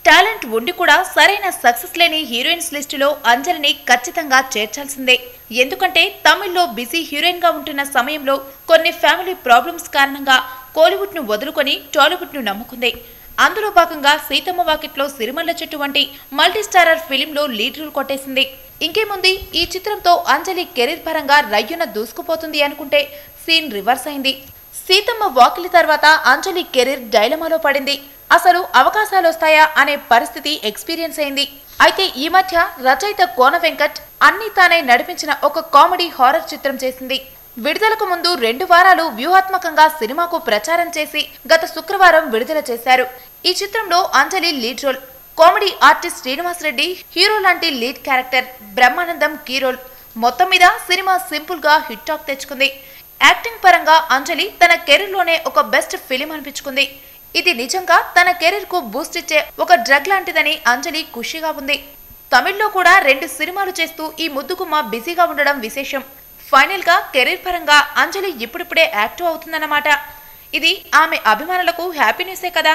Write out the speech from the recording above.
Talent ఉండి కూడా సరైన సక్సెస్ లేని హీరోయిన్స్ లిస్టులో అంజలిని ఖచ్చితంగా చేర్చాల్సిందే. ఎందుకంటే తమిళ్లో బిజీ హీరోయిన్ గా ఉంటున్న సమయంలో కొన్ని ఫ్యామిలీ ప్రాబ్లమ్స్ కారణంగా కోలీవుడ్ ను వదులుకొని టాలీవుడ్ ను నమ్ముకుంది. అందులో భాగంగా సీతమ్మ వాకిట్లో సిరిమల్ల చెట్టు వంటి మల్టీస్టారర్ ఫిలింలో లీడ్ రోల్ కొట్టేసింది. ఇంకేముంది, ఈ చిత్రంతో అంజలి కెరీర్ పరంగా రయ్యున దూసుకుపోతుంది అనుకుంటే సీన్ రివర్స్ అయింది. సీతమ్మ వాకిలి తర్వాత అంజలి కెరీర్ డైలమాలో పడింది. అసలు అవకాశాలు వస్తాయా అనే పరిస్థితి ఎక్స్పీరియన్స్ అయింది. అయితే ఈ మధ్య రచయిత కోన వెంకట్ అన్ని తానే నడిపించిన ఒక కామెడీ హారర్ చిత్రం చేసింది. విడుదలకు ముందు 2 వారాలు వ్యూహాత్మకంగా సినిమాకు ప్రచారం చేసి గత శుక్రవారం విడుదల చేశారు. ఈ చిత్రంలో Anjali lead role, comedy artist Srinivas Reddy hero లాంటి lead character, Brahmanandam key role. మొత్తం మీద సినిమా సింపుల్ గా హిట్ టాక్ తెచ్చుకుంది. యాక్టింగ్ పరంగా అంజలి తన కెరీర్ లోనే ఒక బెస్ట్ ఫిలిం అనిపించుకుంది. ఇది నిజంగా తన కెరీర్ కు బూస్ట్ ఇచ్చే ఒక డ్రగ్ లాంటిదని అంజలి ఖుషిగా ఉంది. తమిళ్లో కూడా 2 సినిమాలు చేస్తూ ఈ ముద్దుగుమ్మ బిజీగా ఉండడం విశేషం. ఫైనల్ గా కెరీర్ పరంగా అంజలి ఇప్పుడిప్పుడే యాక్టివ్ అవుతుందన్నమాట. ఇది ఆమె అభిమానులకు హ్యాపీ న్యూసే కదా.